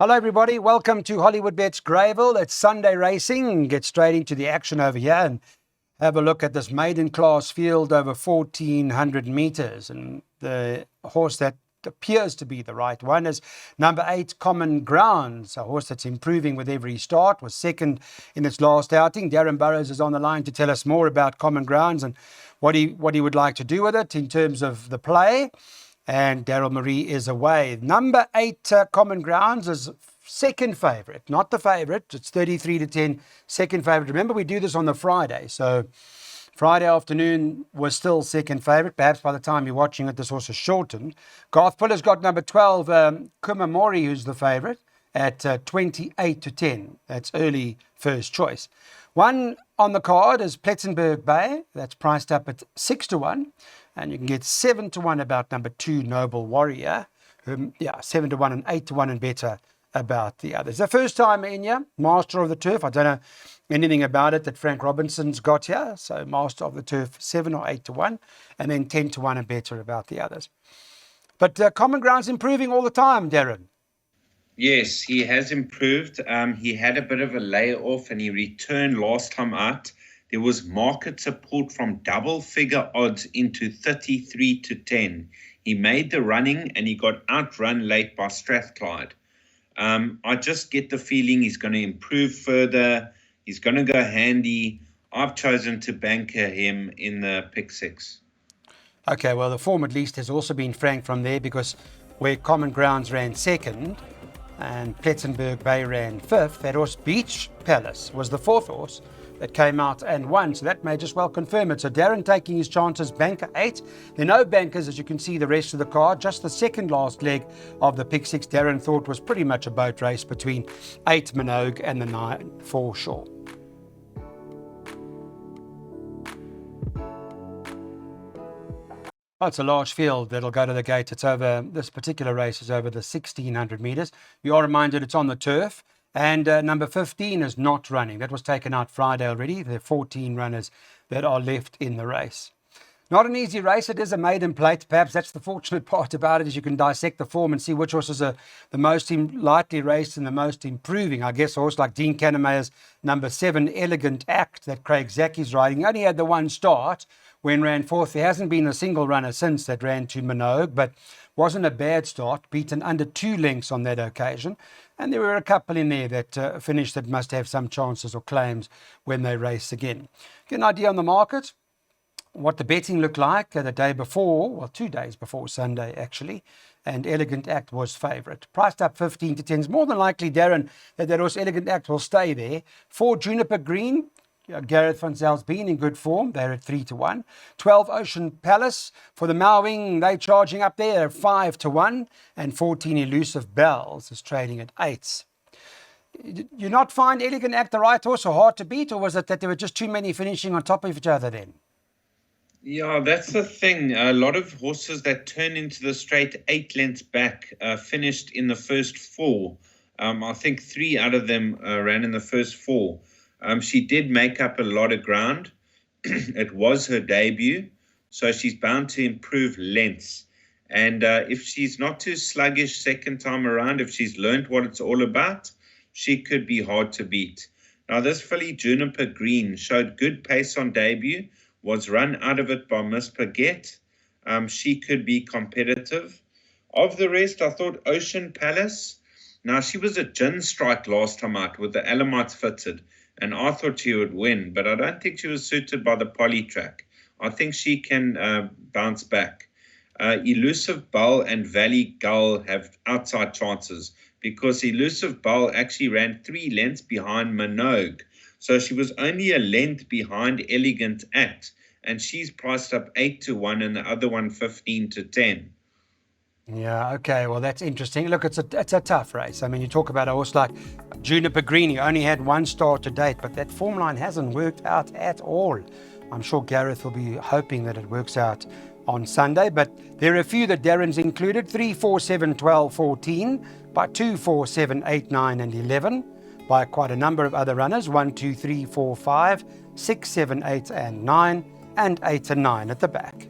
Hello, everybody. Welcome to Hollywood Bets Greyville. It's Sunday racing. Get straight into the action over here and have a look at this maiden class field over 1,400 meters. And the horse that appears to be the right one is number 8, Common Grounds, a horse that's improving with every start, was second in its last outing. Darren Burrows is on the line to tell us more about Common Grounds and what he would like to do with it in terms of the play. And Daryl Marie is away. Number 8, Common Grounds, is second favourite, not the favourite. It's 33-10, second favourite. Remember, we do this on the Friday, so Friday afternoon was still second favourite. Perhaps by the time you're watching it, this horse is shortened. Garth Fuller's got number 12, Kumamori, who's the favourite, at 28-10. That's early first choice. One on the card is Plettenberg Bay. That's priced up at 6-1. And you can get 7-1 about number 2, Noble Warrior. 7-1 and 8-1 and better about the others. The first time in here, Master of the Turf. I don't know anything about it that Frank Robinson's got here. So Master of the Turf, 7 or 8-1. And then 10-1 and better about the others. But Common Ground's improving all the time, Darren. Yes, he has improved. He had a bit of a layoff and he returned last time out. There was market support from double figure odds into 33-10. He made the running and he got outrun late by Strathclyde. I just get the feeling he's going to improve further. He's going to go handy. I've chosen to banker him in the pick 6. Okay, well, the form at least has also been franked from there, because where Common Grounds ran second and Plettenberg Bay ran fifth, that horse Beach Palace was the fourth horse that came out and won, so that may just well confirm it. So Darren taking his chances, banker 8. There are no bankers, as you can see, the rest of the card. Just the second last leg of the pick 6 Darren thought was pretty much a boat race between 8 Minogue and the 9 Foreshore. Oh, it's a large field that'll go to the gate. It's over, this particular race is over the 1,600 meters. You are reminded it's on the turf. And number 15 is not running. That was taken out Friday already. There are 14 runners that are left in the race. Not an easy race. It is a maiden plate. Perhaps that's the fortunate part about it, is you can dissect the form and see which horses are the most lightly raced and the most improving. I guess a horse like Dean Cannemeyer's number 7, Elegant Act, that Craig Zaki's riding, only had the one start when ran fourth. There hasn't been a single runner since that ran to Minogue, but wasn't a bad start, beaten under 2 lengths on that occasion. And there were a couple in there that finished that must have some chances or claims when they race again. Get an idea on the market, what the betting looked like the day before, well, 2 days before Sunday, actually. And Elegant Act was favourite. Priced up 15-10. It's more than likely, Darren, that horse Elegant Act will stay there. 4 Juniper Green, Gareth van Zyl's been in good form. They're at 3-1. 12 Ocean Palace for the Mowing. They're charging up there at 5-1. And 14 Elusive Bells is trading at 8s. You not find Elegant Act the right horse or hard to beat, or was it that there were just too many finishing on top of each other then? Yeah, that's the thing. A lot of horses that turn into the straight 8 lengths back finished in the first 4. I think 3 out of them ran in the first 4. She did make up a lot of ground. It was her debut, so she's bound to improve lengths. And if she's not too sluggish second time around, if she's learned what it's all about, she could be hard to beat. Now, this filly, Juniper Green, showed good pace on debut, was run out of it by Miss Paget. She could be competitive. Of the rest, I thought Ocean Palace. Now, she was a gin strike last time out with the Alamites fitted, and I thought she would win, but I don't think she was suited by the poly track. I think she can bounce back. Elusive Bull and Valley Gull have outside chances, because Elusive Bull actually ran 3 lengths behind Minogue. So she was only a length behind Elegant Act, and she's priced up 8-1 and the other one 15-10. Yeah, okay, well, that's interesting. Look, it's a tough race. I mean, you talk about a horse like Juniper Green, he only had 1 start to date, but that form line hasn't worked out at all. I'm sure Gareth will be hoping that it works out on Sunday, but there are a few that Darren's included: 3, 4, 7, 12, 14, by 2, 4, 7, 8, 9, and 11, by quite a number of other runners: 1, 2, 3, 4, 5, 6, 7, 8, and 9, and 8 and 9 at the back.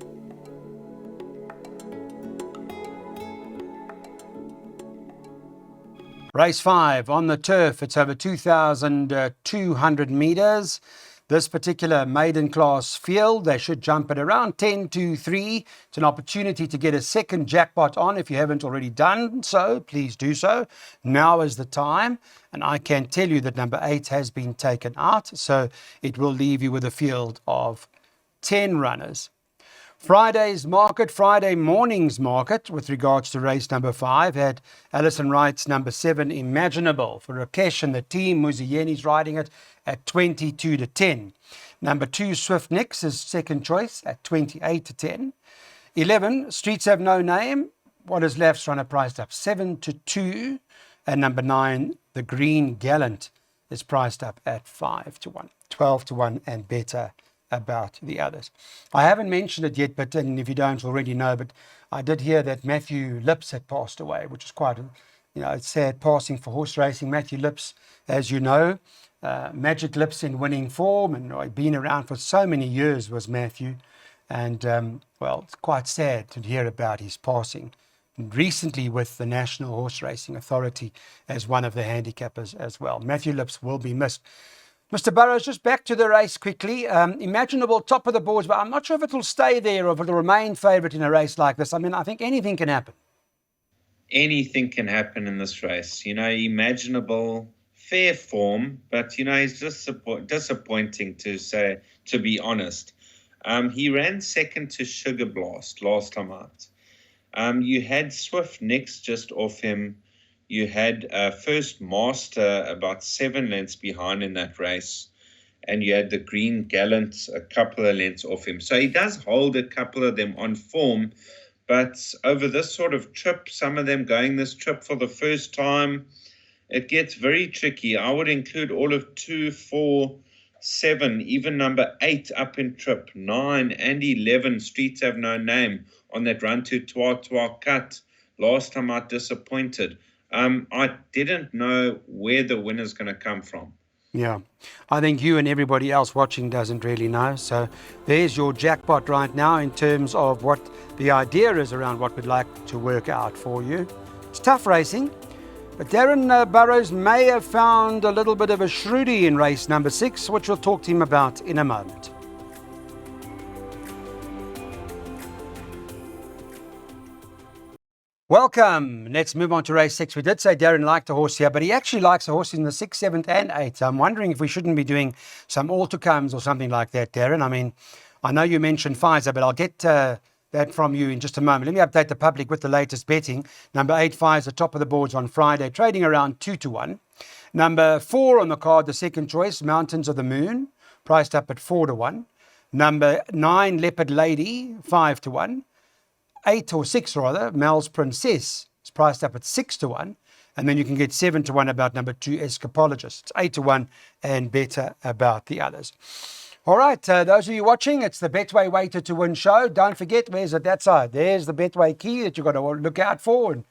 Race 5 on the turf. It's over 2,200 meters. This particular maiden class field, they should jump at around 10-3. It's an opportunity to get a second jackpot on. If you haven't already done so, please do so. Now is the time. And I can tell you that number 8 has been taken out. So it will leave you with a field of 10 runners. Friday morning's market with regards to race number 5 had Alison Wright's number 7 Imaginable for Rakesh and the team. Muziyeni's riding it at 22-10. Number 2 Swift Nix is second choice at 28-10. 11 Streets Have No Name. What is left's runner priced up 7-2. And number 9 The Green Gallant is priced up at 5-1, 12-1 and better about the others. I haven't mentioned it yet, but and if you don't already know, but I did hear that Matthew Lips had passed away, which is quite, it's sad passing for horse racing. Matthew Lips, as you know, Magic Lips in winning form, and been around for so many years was Matthew, and well, it's quite sad to hear about his passing. Recently with the National Horse Racing Authority as one of the handicappers as well. Matthew Lips will be missed. Mr. Burrows, just back to the race quickly. Imaginable top of the boards, but I'm not sure if it'll stay there or if it'll remain favourite in a race like this. I mean, I think anything can happen. Anything can happen in this race. Imaginable, fair form, but, he's just disappointing to be honest. He ran second to Sugar Blast last time out. You had Swift Nix just off him. You had First Master about 7 lengths behind in that race. And you had the Green Gallant a couple of lengths off him. So he does hold a couple of them on form. But over this sort of trip, some of them going this trip for the first time, it gets very tricky. I would include all of 2, 4, 7, even number 8 up in trip, 9 and 11. Streets Have No Name on that run to Twa cut. Last time I disappointed. I didn't know where the winner's going to come from. Yeah, I think you and everybody else watching doesn't really know. So there's your jackpot right now in terms of what the idea is around what we'd like to work out for you. It's tough racing, but Darren Burrows may have found a little bit of a shrewdie in race number 6, which we'll talk to him about in a moment. Welcome. Let's move on to race 6. We did say Darren liked a horse here, but he actually likes a horse in the 6th, 7th and 8th. I'm wondering if we shouldn't be doing some all-to-comes or something like that, Darren. I mean, I know you mentioned Pfizer, but I'll get that from you in just a moment. Let me update the public with the latest betting. Number 8, Pfizer, top of the boards on Friday, trading around 2-1. Number 4 on the card, the second choice, Mountains of the Moon, priced up at 4-1. Number 9, Leopard Lady, 5-1. 8 or 6 rather, Mel's Princess is priced up at 6-1, and then you can get 7-1 about number 2, Escapologist. It's 8-1 and better about the others. All right, those of you watching, it's the Betway Weighted to Win show. Don't forget, where's it that side? There's the Betway key that you've got to look out for, and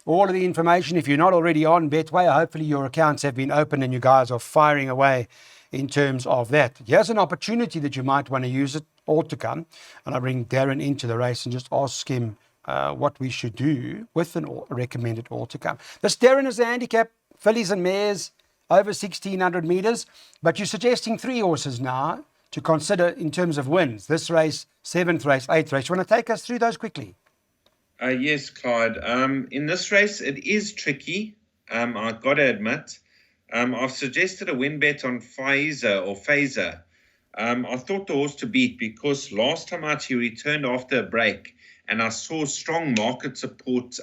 all of the information. If you're not already on Betway, hopefully your accounts have been open and you guys are firing away in terms of that. Here's an opportunity that you might want to use it all to come, and I bring Darren into the race and just ask him what we should do with an recommended all to come. This Darren is a handicap, fillies and mares over 1,600 meters, but you're suggesting 3 horses now to consider in terms of wins. This race, 7th race, 8th race. You want to take us through those quickly? Yes, Clyde. In this race, it is tricky. I've got to admit. I've suggested a win bet on Phaser. I thought the horse to beat because last time out he returned after a break and I saw strong market support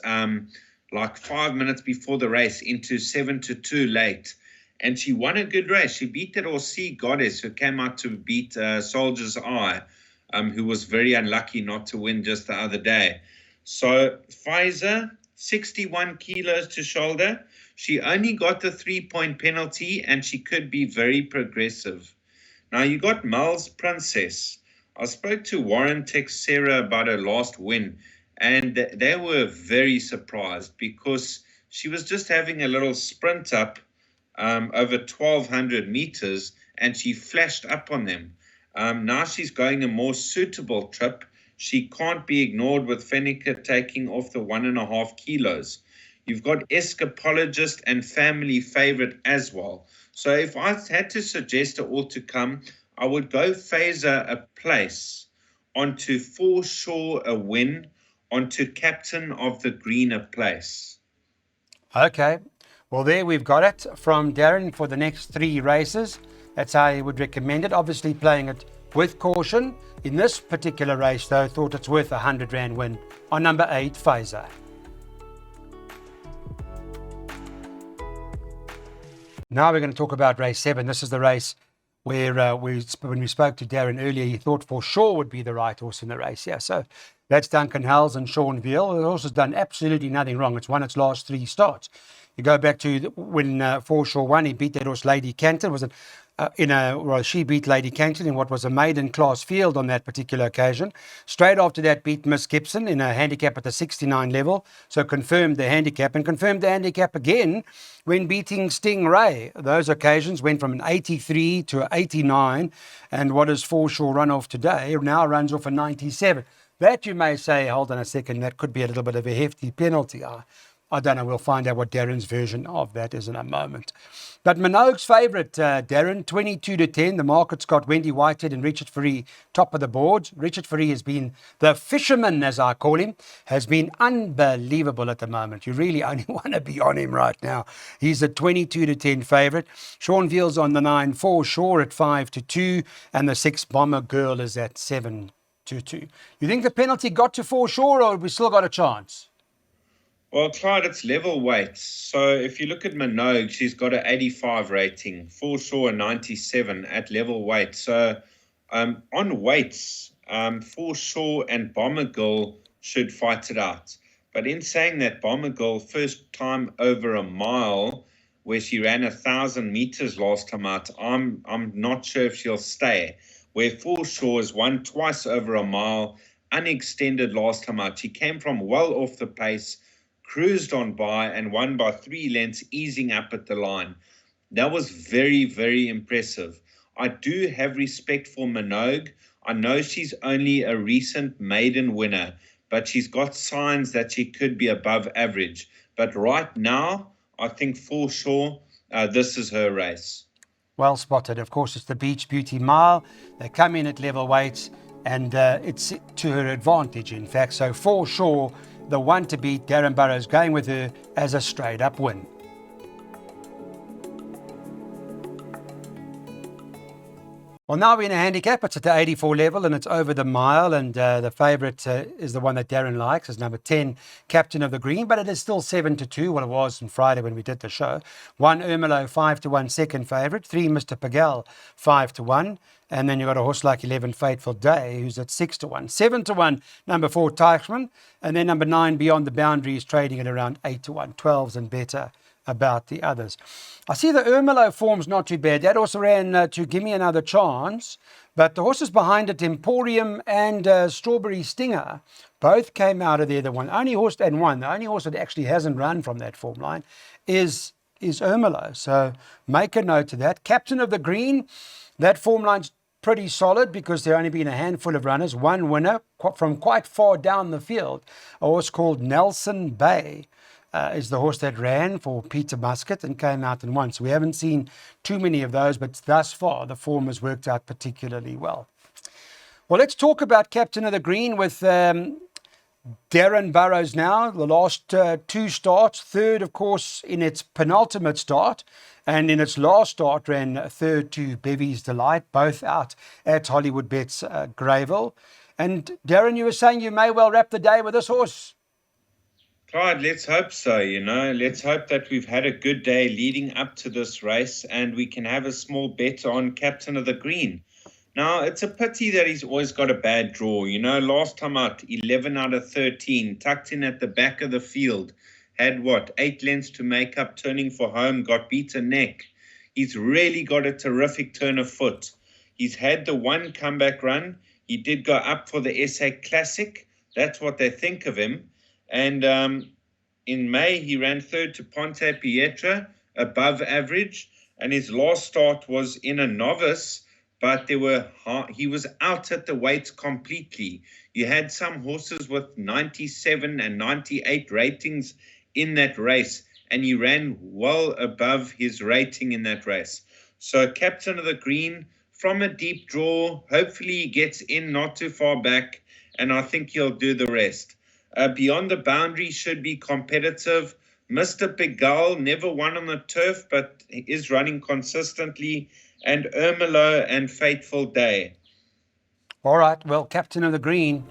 like 5 minutes before the race into 7-2 late. And she won a good race. She beat that horse Sea Goddess, who came out to beat Soldier's Eye, who was very unlucky not to win just the other day. So Pfizer, 61 kilos to shoulder. She only got the 3-point penalty and she could be very progressive. Now you got Mel's Princess. I spoke to Warren Texera about her last win and they were very surprised because she was just having a little sprint up over 1,200 meters and she flashed up on them. Now she's going a more suitable trip. She can't be ignored with Fenneker taking off the 1.5 kilos. You've got Escapologist and Family Favorite as well. So if I had to suggest a all to come, I would go Phaser a place, onto Foreshore a win, onto Captain of the Green a place. Okay. Well, there we've got it from Darren for the next 3 races. That's how he would recommend it. Obviously, playing it with caution. In this particular race, though, thought it's worth a 100 Rand win on number 8, Phaser. Now we're going to talk about race 7. This is the race where when we spoke to Darren earlier, he thought For Sure would be the right horse in the race. Yeah, so that's Duncan Hales and Sean Veal. The horse has done absolutely nothing wrong. It's won its last 3 starts. You go back to when For Sure won, he beat that horse Lady Canton. She beat Lady Canton in what was a maiden class field on that particular occasion. Straight after that, beat Miss Gibson in a handicap at the 69 level. So confirmed the handicap and confirmed the handicap again when beating Stingray. Those occasions went from an 83 to an 89. And what is For Sure run off today now runs off a 97. That you may say, hold on a second, that could be a little bit of a hefty penalty. I don't know. We'll find out what Darren's version of that is in a moment. But Minogue's favourite, Darren, 22 to 10. The market's got Wendy Whitehead and Richard Fourie top of the board. Richard Fourie has been the fisherman, as I call him, has been unbelievable at the moment. You really only want to be on him right now. He's a 22 to 10 favourite. Sean Veal's on the 9, For Sure at 5 to 2, and the 6 Bomber Girl is at 7 to 2. You think the penalty got to For Sure, or have we still got a chance? Well, Clyde, it's level weights. So if you look at Minogue, she's got an 85 rating, For Sure a 97 at level weight. So on weights, For Sure and Bomber Girl should fight it out. But in saying that, Bomber Girl, first time over a mile, where she ran 1,000 meters last time out, I'm not sure if she'll stay. Where For Sure has won twice over a mile, unextended last time out. She came from well off the pace, cruised on by and won by 3 lengths, easing up at the line. That was very, very impressive. I do have respect for Minogue. I know she's only a recent maiden winner, but she's got signs that she could be above average. But right now, I think For Sure, this is her race. Well spotted. Of course, it's the Beach Beauty Mile. They come in at level weights, and it's to her advantage, in fact. So For Sure, the one to beat, Darren Burrows going with her as a straight up win. Well, now we're in a handicap. It's at the 84 level and it's over the mile. And the favourite is the one that Darren likes, is number 10, Captain of the Green. But it is still 7 to 2. Well, it was on Friday when we did the show. 1 Ermelo, 5 to 1, second favourite. 3 Mr. Pagel, 5 to 1. And then you've got a horse like 11 Fateful Day, who's at 6 to 1. 7 to 1, number 4 Teichmann. And then number 9 Beyond the Boundaries, trading at around 8 to 1. 12s and better about the others. I see the Ermelo form's not too bad. That also ran to Give Me Another Chance. But the horses behind it, Emporium and Strawberry Stinger, both came out of there. The only horse that actually hasn't run from that form line is Ermelo. So make a note of that. Captain of the Green, that form line's pretty solid because there only been a handful of runners. One winner from quite far down the field, a horse called Nelson Bay. Is the horse that ran for Peter Muscat and came out and won. So we haven't seen too many of those, but thus far the form has worked out particularly well. Well, let's talk about Captain of the Green with Darren Burrows now. The last 2 starts, third, of course, in its penultimate start, and in its last start ran third to Bevy's Delight, both out at Hollywood Bets Greyville. And Darren, you were saying you may well wrap the day with this horse. Clyde, let's hope so, Let's hope that we've had a good day leading up to this race and we can have a small bet on Captain of the Green. Now, it's a pity that he's always got a bad draw. Last time out, 11 out of 13, tucked in at the back of the field. Had 8 lengths to make up, turning for home, got beaten neck. He's really got a terrific turn of foot. He's had the 1 comeback run. He did go up for the SA Classic. That's what they think of him. And in May, he ran third to Ponte Pietra, above average. And his last start was in a novice, but he was out at the weights completely. You had some horses with 97 and 98 ratings in that race, and he ran well above his rating in that race. So Captain of the Green, from a deep draw, hopefully he gets in not too far back, and I think he'll do the rest. Beyond the Boundary should be competitive. Mr. Pigalle never won on the turf, but is running consistently. And Ermelo and Fateful Day. All right, well, Captain of the Green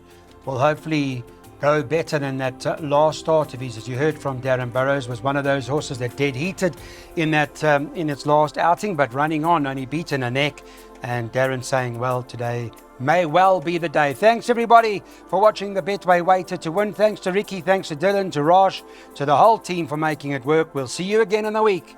will hopefully go better than that last start of his. As you heard from Darren Burrows, was one of those horses that dead heated in that in its last outing, but running on, only beaten a neck. And Darren saying, well, today may well be the day. Thanks, everybody, for watching the Betway Waiter to Win. Thanks to Ricky, thanks to Dylan, to Raj, to the whole team for making it work. We'll see you again in a week.